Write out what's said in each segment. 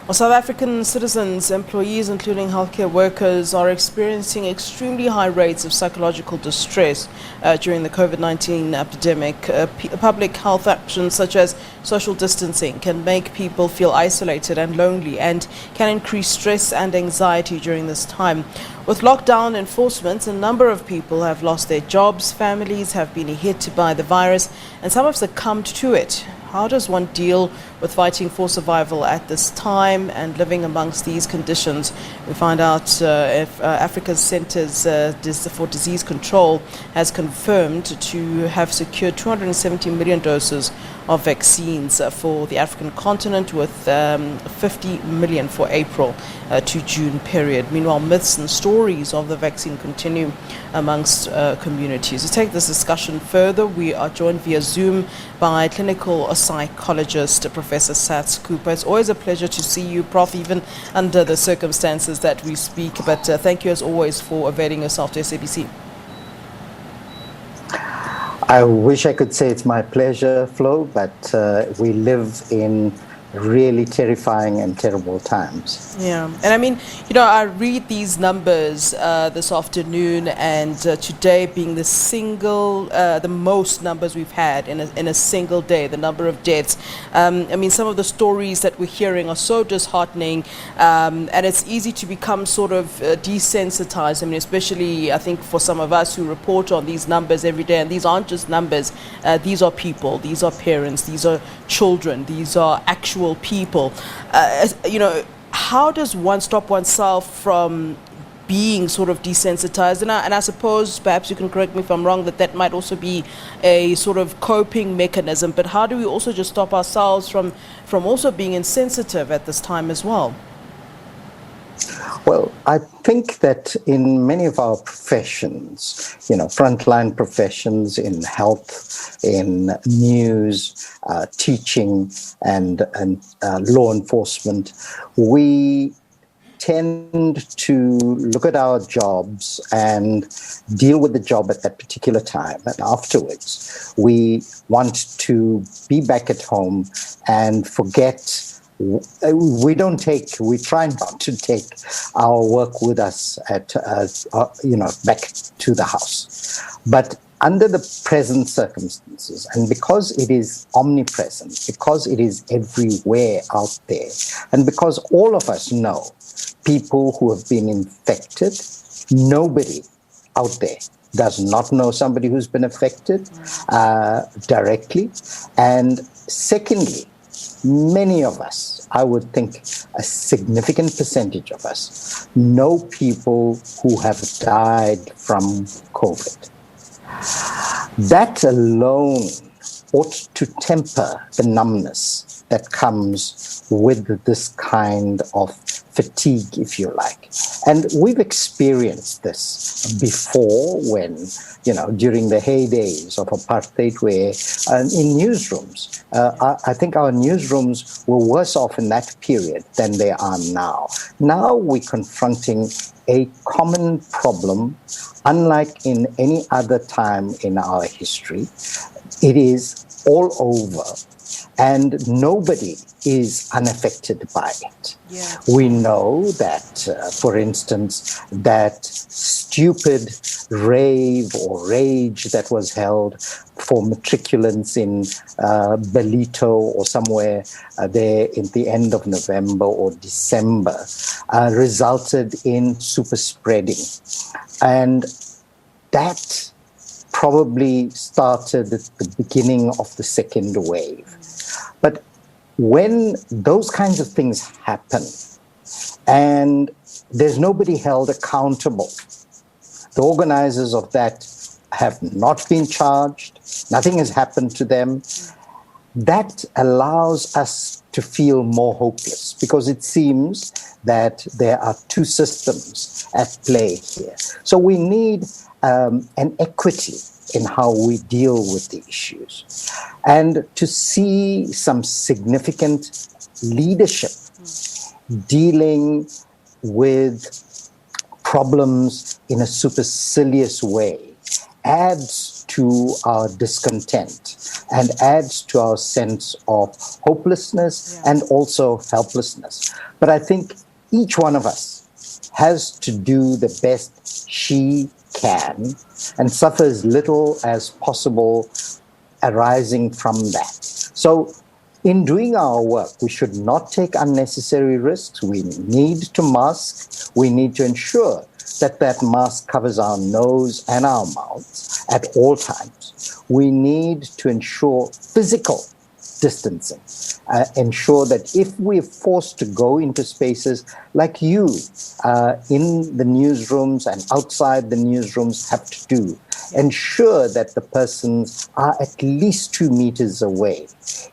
Well, South African citizens, employees, including healthcare workers, are experiencing extremely high rates of psychological distress during the COVID-19 epidemic. Public health actions such as social distancing can make people feel isolated and lonely and can increase stress and anxiety during this time. With lockdown enforcement, a number of people have lost their jobs, families have been hit by the virus, and some have succumbed to it. How does one deal with fighting for survival at this time and living amongst these conditions? We find out if Africa's Centers for Disease Control has confirmed to have secured 270 million doses of vaccines for the African continent, with 50 million for April to June period. Meanwhile, myths and stories of the vaccine continue amongst communities. To take this discussion further, we are joined via Zoom by Clinical Psychologist Professor Saths Cooper. It's always a pleasure to see you, Prof, even under the circumstances that we speak. But thank you as always for availing yourself to SABC. I wish I could say it's my pleasure, Flo, but we live in really terrifying and terrible times. Yeah, and I mean, I read these numbers this afternoon, and today being the most numbers we've had in a single day, the number of deaths. I mean, some of the stories that we're hearing are so disheartening, and it's easy to become sort of desensitized. I mean, especially I think for some of us who report on these numbers every day, and these aren't just numbers, these are people, these are parents, these are children, these are actual people. How does one stop oneself from being sort of desensitized? And I suppose, perhaps you can correct me if I'm wrong, that might also be a sort of coping mechanism. But how do we also just stop ourselves from also being insensitive at this time as well? Well, I think that in many of our professions, frontline professions in health, in news, teaching, and law enforcement, we tend to look at our jobs and deal with the job at that particular time. And afterwards, we want to be back at home and forget. We try not to take our work with us back to the house. But under the present circumstances, and because it is omnipresent, because it is everywhere out there, and because all of us know people who have been infected, nobody out there does not know somebody who's been affected directly. And secondly, many of us, I would think a significant percentage of us, know people who have died from COVID. That alone ought to temper the numbness that comes with this kind of fatigue, if you like. And we've experienced this before when, during the heydays of apartheid, where in newsrooms, I think our newsrooms were worse off in that period than they are now. Now we're confronting a common problem, unlike in any other time in our history. It is all over, and nobody is unaffected by it. Yeah. We know that, for instance, that stupid rave or rage that was held for matriculants in Belito or somewhere there in the end of November or December resulted in super spreading. And that probably started at the beginning of the second wave. But when those kinds of things happen and there's nobody held accountable, the organizers of that have not been charged, nothing has happened to them, that allows us to feel more hopeless, because it seems that there are two systems at play here. So we need an equity in how we deal with the issues, and to see some significant leadership dealing with problems in a supercilious way adds to to our discontent and adds to our sense of hopelessness and also helplessness. But I think each one of us has to do the best she can and suffer as little as possible arising from that. So in doing our work, we should not take unnecessary risks. We need to mask. We need to ensure that that mask covers our nose and our mouths at all times. We need to ensure physical distancing, ensure that if we're forced to go into spaces like you in the newsrooms and outside the newsrooms have to do, ensure that the persons are at least 2 meters away.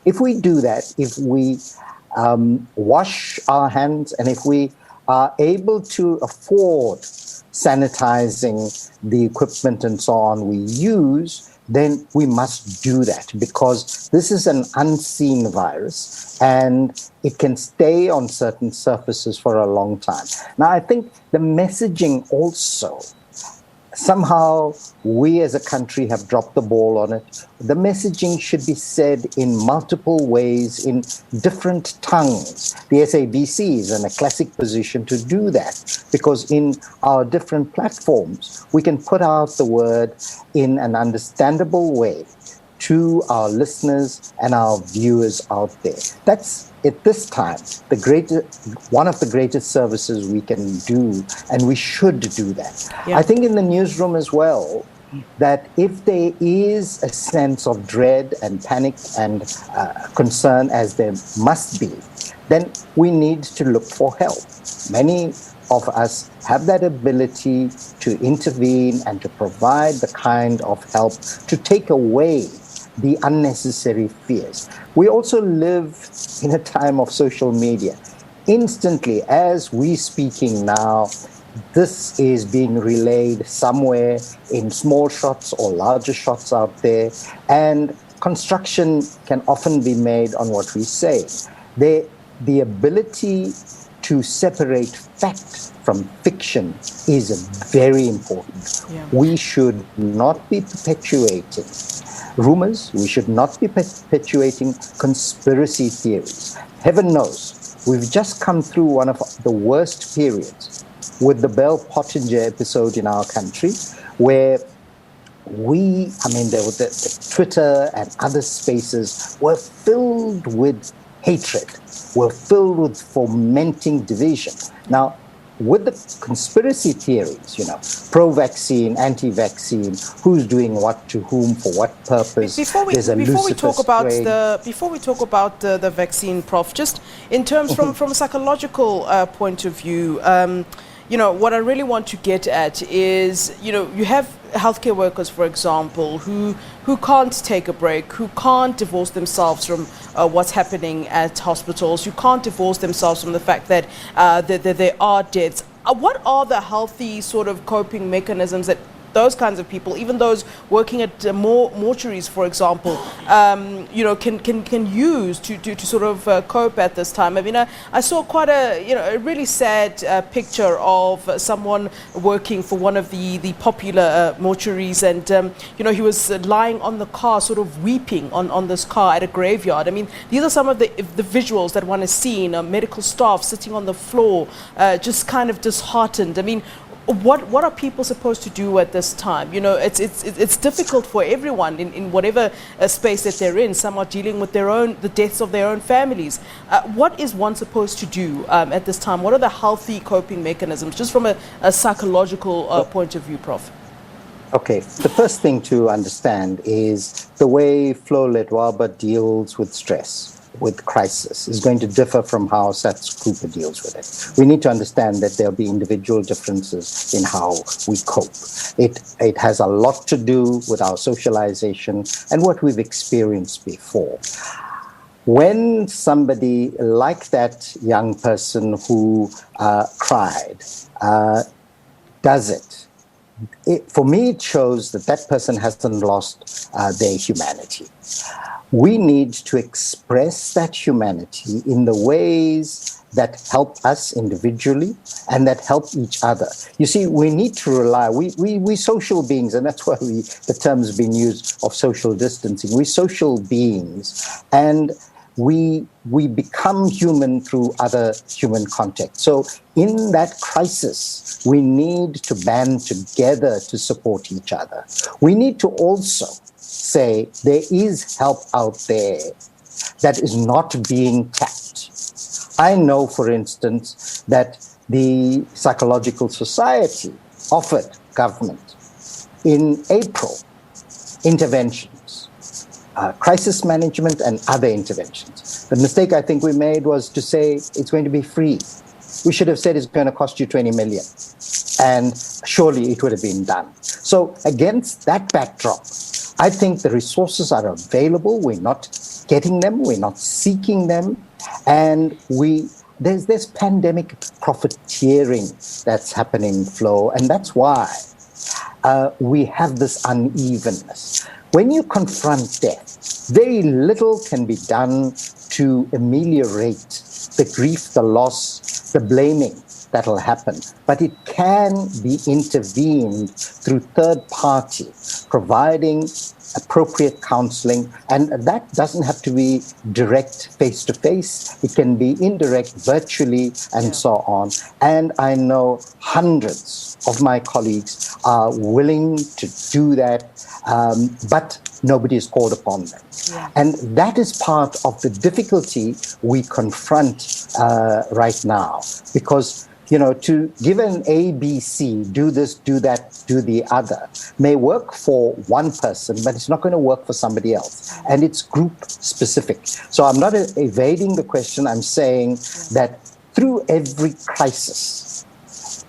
If we do that, if we wash our hands, and if we are able to afford sanitizing the equipment and so on we use, then we must do that, because this is an unseen virus and it can stay on certain surfaces for a long time. Now, I think the messaging also, somehow we as a country have dropped the ball on it. The messaging should be said in multiple ways, in different tongues. The SABC is in a classic position to do that, because in our different platforms, we can put out the word in an understandable way to our listeners and our viewers out there. That's, at this time, one of the greatest services we can do, and we should do that. I think in the newsroom as well, that if there is a sense of dread and panic and concern, as there must be, then we need to look for help. Many of us have that ability to intervene and to provide the kind of help to take away the unnecessary fears. We also live in a time of social media. Instantly, as we're speaking now, this is being relayed somewhere in small shots or larger shots out there, and construction can often be made on what we say. The ability to separate fact from fiction is very important. We should not be perpetuating rumors. We should not be perpetuating conspiracy theories. Heaven knows, we've just come through one of the worst periods with the Bell Pottinger episode in our country, where the Twitter and other spaces were filled with hatred, were filled with fomenting division. Now, with the conspiracy theories, pro-vaccine, anti-vaccine, who's doing what to whom for what purpose? Before we talk about the vaccine, Prof, just in terms from a psychological point of view, what I really want to get at is, you have healthcare workers, for example, who can't take a break, who can't divorce themselves from what's happening at hospitals, who can't divorce themselves from the fact that there are deaths. What are the healthy sort of coping mechanisms that those kinds of people, even those working at mortuaries, for example, can use to sort of cope at this time? I mean, I saw quite a really sad picture of someone working for one of the popular mortuaries, and he was lying on the car, sort of weeping on this car at a graveyard. I mean, these are some of the visuals that one has seen. Medical staff sitting on the floor, just kind of disheartened. I mean, what are people supposed to do at this time? It's difficult for everyone in whatever space that they're in. Some are dealing with the deaths of their own families. What is one supposed to do at this time? What are the healthy coping mechanisms, just from a psychological point of view, Prof? Okay, the first thing to understand is the way Flo Ledwaba deals with stress, with crisis, is going to differ from how Saths Cooper deals with it. We need to understand that there'll be individual differences in how we cope. It has a lot to do with our socialization and what we've experienced before. When somebody like that young person who cried does it, for me, it shows that that person hasn't lost their humanity. We need to express that humanity in the ways that help us individually and that help each other. You see, we need to rely, we social beings, and that's why the term is being used of social distancing. We're social beings, and we become human through other human contact. So in that crisis, we need to band together to support each other. We need to also say there is help out there that is not being tapped. I know, for instance, that the Psychological Society offered government in April interventions, crisis management and other interventions. The mistake I think we made was to say it's going to be free. We should have said it's going to cost you 20 million. And surely it would have been done. So against that backdrop, I think the resources are available. We're not getting them. We're not seeking them. And there's this pandemic profiteering that's happening, Flo. And that's why we have this unevenness. When you confront death, very little can be done to ameliorate the grief, the loss, the blaming that'll happen. But it can be intervened through third party, providing appropriate counseling. And that doesn't have to be direct face-to-face. It can be indirect virtually and so on. And I know hundreds of my colleagues are willing to do that, but nobody is called upon them. Yeah. And that is part of the difficulty we confront right now, because to give an ABC, do this, do that, do the other, may work for one person, but it's not going to work for somebody else. And it's group specific. So I'm not evading the question. I'm saying that through every crisis,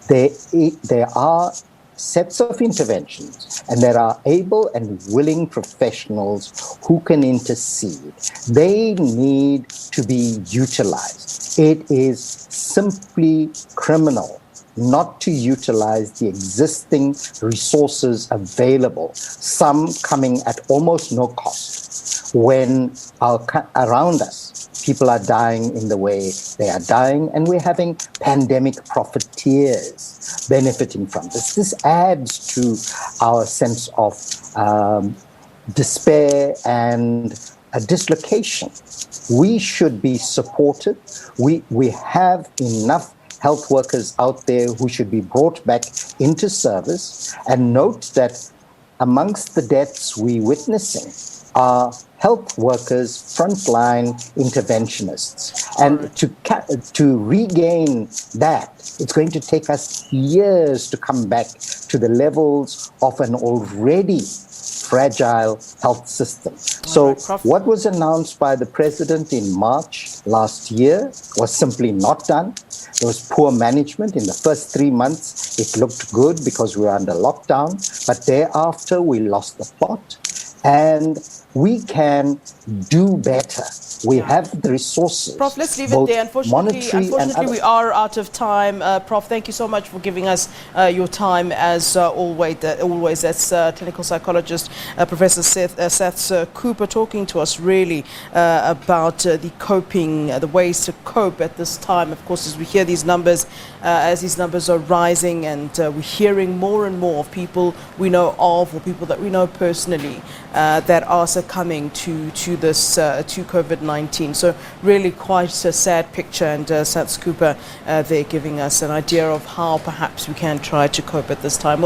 there are sets of interventions, and there are able and willing professionals who can intercede. They need to be utilized. It is simply criminal not to utilize the existing resources available, some coming at almost no cost, when around us people are dying in the way they are dying, and we're having pandemic profiteers benefiting from this. This adds to our sense of despair and a dislocation. We should be supported. We have enough health workers out there who should be brought back into service. And note that amongst the deaths we're witnessing are health workers, frontline interventionists. And to regain that, it's going to take us years to come back to the levels of an already fragile health system. So what was announced by the president in March last year was simply not done. There was poor management. In the first 3 months, it looked good because we were under lockdown. But thereafter, we lost the plot. And we can do better. We have the resources. Prof, let's leave it there. Unfortunately, we are out of time. Prof, thank you so much for giving us your time as always. That's clinical psychologist Professor Saths Cooper talking to us really about the ways to cope at this time. Of course, as we hear these numbers, as these numbers are rising, and we're hearing more and more of people we know of, or people that we know personally, that are succumbing to COVID-19. So really quite a sad picture, and Saths Cooper, they're giving us an idea of how perhaps we can try to cope at this time.